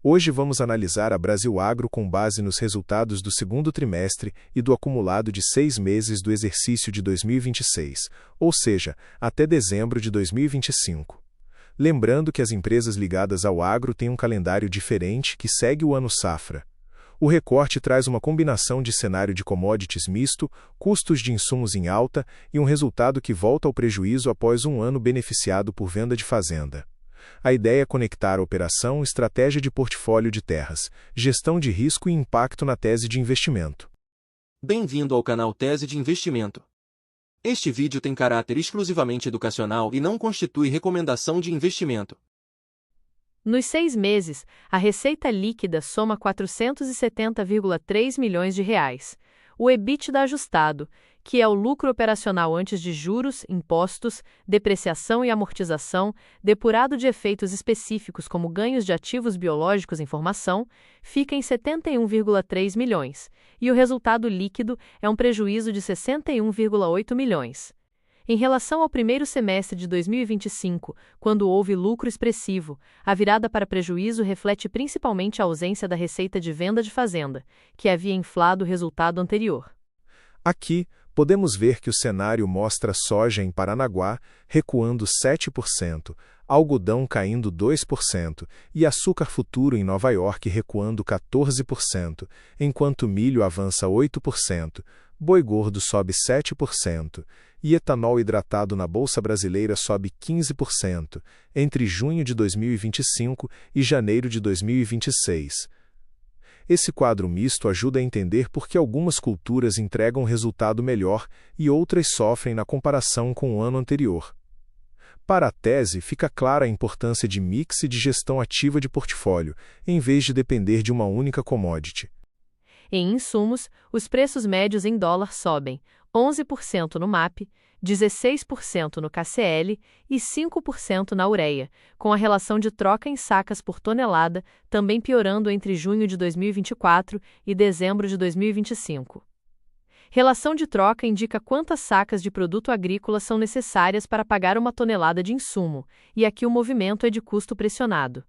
Hoje vamos analisar a Brasil Agro com base nos resultados do segundo trimestre e do acumulado de 6 meses do exercício de 2026, ou seja, até dezembro de 2025. Lembrando que as empresas ligadas ao agro têm um calendário diferente que segue o ano safra. O recorte traz uma combinação de cenário de commodities misto, custos de insumos em alta e um resultado que volta ao prejuízo após um ano beneficiado por venda de fazenda. A ideia é conectar a operação, estratégia de portfólio de terras, gestão de risco e impacto na tese de investimento. Bem-vindo ao canal Tese de Investimento. Este vídeo tem caráter exclusivamente educacional e não constitui recomendação de investimento. Nos 6 meses, a receita líquida soma R$ 470,3 milhões. O EBITDA ajustado, que é o lucro operacional antes de juros, impostos, depreciação e amortização, depurado de efeitos específicos como ganhos de ativos biológicos em formação, fica em R$ 71,3 milhões, e o resultado líquido é um prejuízo de R$ 61,8 milhões. Em relação ao primeiro semestre de 2025, quando houve lucro expressivo, a virada para prejuízo reflete principalmente a ausência da receita de venda de fazenda, que havia inflado o resultado anterior. Aqui, podemos ver que o cenário mostra soja em Paranaguá recuando 7%, algodão caindo 2% e açúcar futuro em Nova York recuando 14%, enquanto milho avança 8%, boi gordo sobe 7% e etanol hidratado na Bolsa Brasileira sobe 15% entre junho de 2025 e janeiro de 2026. Esse quadro misto ajuda a entender por que algumas culturas entregam resultado melhor e outras sofrem na comparação com o ano anterior. Para a tese, fica clara a importância de mix e de gestão ativa de portfólio, em vez de depender de uma única commodity. Em insumos, os preços médios em dólar sobem 11% no MAP, 16% no KCl e 5% na ureia, com a relação de troca em sacas por tonelada também piorando entre junho de 2024 e dezembro de 2025. Relação de troca indica quantas sacas de produto agrícola são necessárias para pagar uma tonelada de insumo, e aqui o movimento é de custo pressionado.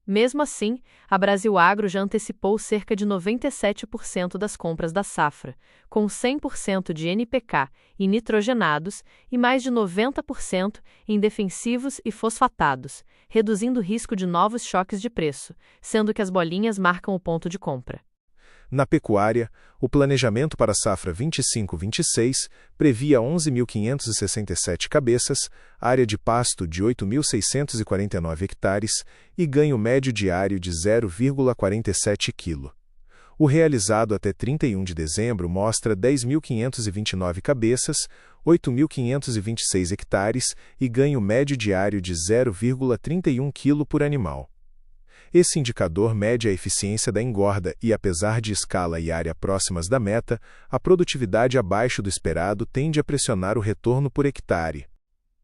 Mesmo assim, a Brasil Agro já antecipou cerca de 97% das compras da safra, com 100% de NPK e nitrogenados e mais de 90% em defensivos e fosfatados, reduzindo o risco de novos choques de preço, sendo que as bolinhas marcam o ponto de compra. Na pecuária, o planejamento para a safra 25-26 previa 11.567 cabeças, área de pasto de 8.649 hectares e ganho médio diário de 0,47 kg. O realizado até 31 de dezembro mostra 10.529 cabeças, 8.526 hectares e ganho médio diário de 0,31 kg por animal. Esse indicador mede a eficiência da engorda e, apesar de escala e área próximas da meta, a produtividade abaixo do esperado tende a pressionar o retorno por hectare.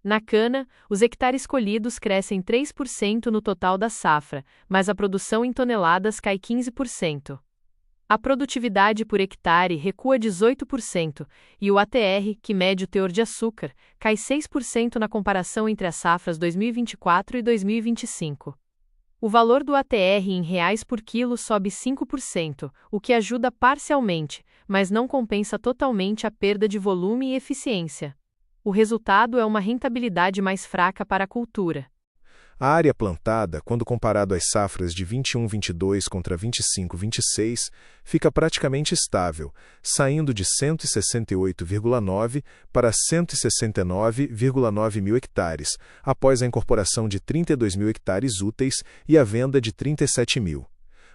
Na cana, os hectares colhidos crescem 3% no total da safra, mas a produção em toneladas cai 15%. A produtividade por hectare recua 18% e o ATR, que mede o teor de açúcar, cai 6% na comparação entre as safras 2024 e 2025. O valor do ATR em reais por quilo sobe 5%, o que ajuda parcialmente, mas não compensa totalmente a perda de volume e eficiência. O resultado é uma rentabilidade mais fraca para a cultura. A área plantada, quando comparado às safras de 21-22 contra 25-26, fica praticamente estável, saindo de 168,9 para 169,9 mil hectares, após a incorporação de 32 mil hectares úteis e a venda de 37 mil.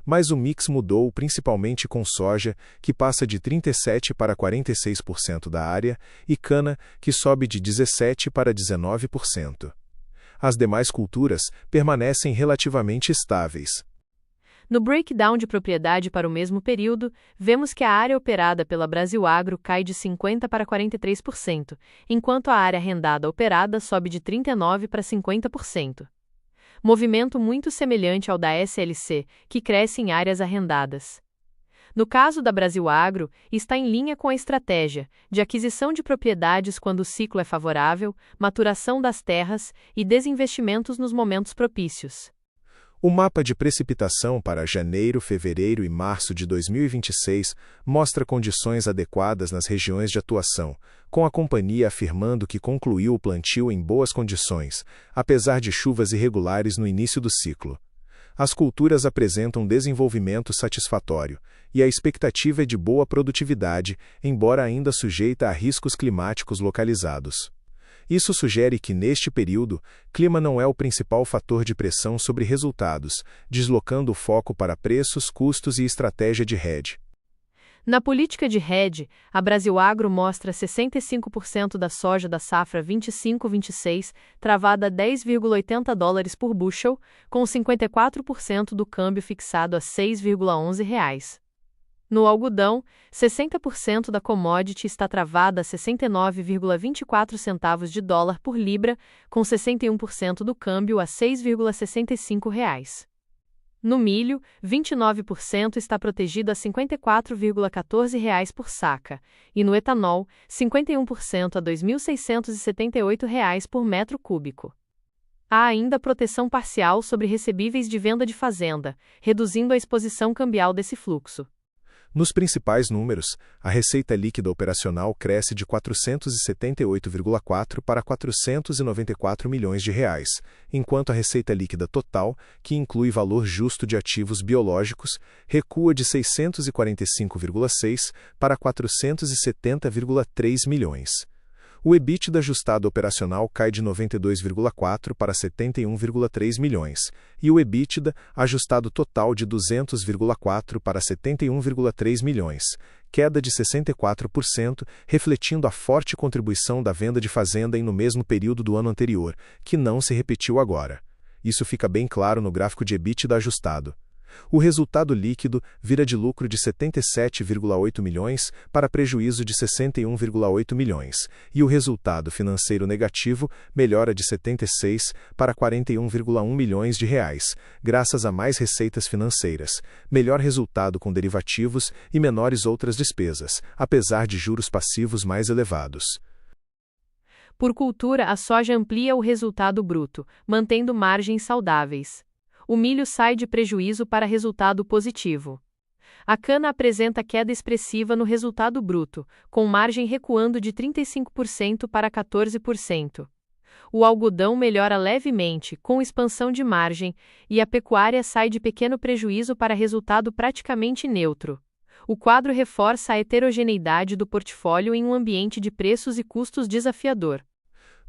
Mas o mix mudou principalmente com soja, que passa de 37% para 46% da área, e cana, que sobe de 17% para 19%. As demais culturas permanecem relativamente estáveis. No breakdown de propriedade para o mesmo período, vemos que a área operada pela Brasil Agro cai de 50% para 43%, enquanto a área arrendada operada sobe de 39% para 50%. Movimento muito semelhante ao da SLC, que cresce em áreas arrendadas. No caso da Brasil Agro, está em linha com a estratégia de aquisição de propriedades quando o ciclo é favorável, maturação das terras e desinvestimentos nos momentos propícios. O mapa de precipitação para janeiro, fevereiro e março de 2026 mostra condições adequadas nas regiões de atuação, com a companhia afirmando que concluiu o plantio em boas condições, apesar de chuvas irregulares no início do ciclo. As culturas apresentam desenvolvimento satisfatório, e a expectativa é de boa produtividade, embora ainda sujeita a riscos climáticos localizados. Isso sugere que, neste período, clima não é o principal fator de pressão sobre resultados, deslocando o foco para preços, custos e estratégia de hedge. Na política de hedge, a Brasilagro mostra 65% da soja da safra 25-26 travada a $10,80 por bushel, com 54% do câmbio fixado a R$ 6,11. No algodão, 60% da commodity está travada a 69,24 centavos de dólar por libra, com 61% do câmbio a R$ 6,65. No milho, 29% está protegido a R$ 54,14 por saca, e no etanol, 51% a R$ 2.678 por metro cúbico. Há ainda proteção parcial sobre recebíveis de venda de fazenda, reduzindo a exposição cambial desse fluxo. Nos principais números, a receita líquida operacional cresce de 478,4 para 494 milhões de reais, enquanto a receita líquida total, que inclui valor justo de ativos biológicos, recua de 645,6 para 470,3 milhões. O EBITDA ajustado operacional cai de 92,4 para 71,3 milhões, e o EBITDA ajustado total de 200,4 para 71,3 milhões, queda de 64%, refletindo a forte contribuição da venda de fazenda no mesmo período do ano anterior, que não se repetiu agora. Isso fica bem claro no gráfico de EBITDA ajustado. O resultado líquido vira de lucro de 77,8 milhões para prejuízo de 61,8 milhões, e o resultado financeiro negativo melhora de 76 para 41,1 milhões de reais, graças a mais receitas financeiras, melhor resultado com derivativos e menores outras despesas, apesar de juros passivos mais elevados. Por cultura, a soja amplia o resultado bruto, mantendo margens saudáveis. O milho sai de prejuízo para resultado positivo. A cana apresenta queda expressiva no resultado bruto, com margem recuando de 35% para 14%. O algodão melhora levemente, com expansão de margem, e a pecuária sai de pequeno prejuízo para resultado praticamente neutro. O quadro reforça a heterogeneidade do portfólio em um ambiente de preços e custos desafiador.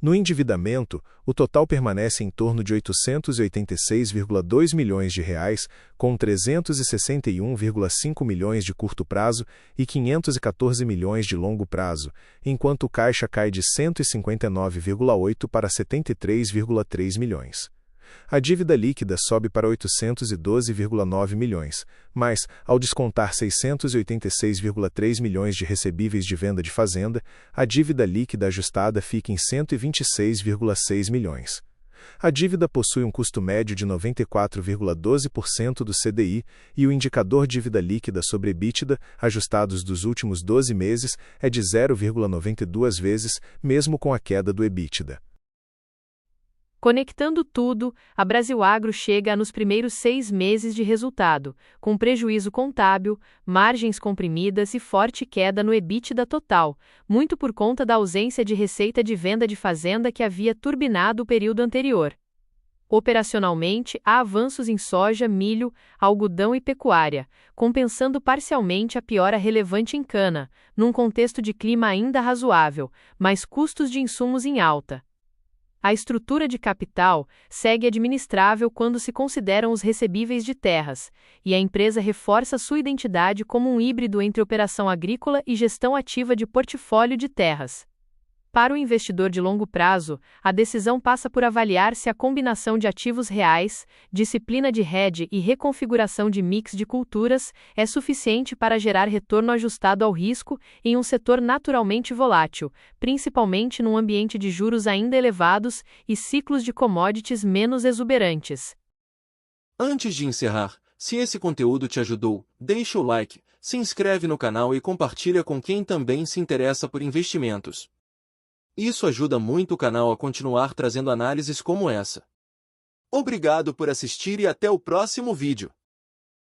No endividamento, o total permanece em torno de 886,2 milhões de reais, com 361,5 milhões de curto prazo e 514 milhões de longo prazo, enquanto o caixa cai de 159,8 para 73,3 milhões. A dívida líquida sobe para 812,9 milhões, mas, ao descontar 686,3 milhões de recebíveis de venda de fazenda, a dívida líquida ajustada fica em 126,6 milhões. A dívida possui um custo médio de 94,12% do CDI e o indicador dívida líquida sobre EBITDA, ajustados dos últimos 12 meses, é de 0,92 vezes, mesmo com a queda do EBITDA. Conectando tudo, a Brasilagro chega nos primeiros 6 meses de resultado, com prejuízo contábil, margens comprimidas e forte queda no EBITDA total, muito por conta da ausência de receita de venda de fazenda que havia turbinado o período anterior. Operacionalmente, há avanços em soja, milho, algodão e pecuária, compensando parcialmente a piora relevante em cana, num contexto de clima ainda razoável, mas custos de insumos em alta. A estrutura de capital segue administrável quando se consideram os recebíveis de terras, e a empresa reforça sua identidade como um híbrido entre operação agrícola e gestão ativa de portfólio de terras. Para o investidor de longo prazo, a decisão passa por avaliar se a combinação de ativos reais, disciplina de hedge e reconfiguração de mix de culturas é suficiente para gerar retorno ajustado ao risco em um setor naturalmente volátil, principalmente num ambiente de juros ainda elevados e ciclos de commodities menos exuberantes. Antes de encerrar, se esse conteúdo te ajudou, deixa o like, se inscreve no canal e compartilha com quem também se interessa por investimentos. Isso ajuda muito o canal a continuar trazendo análises como essa. Obrigado por assistir e até o próximo vídeo.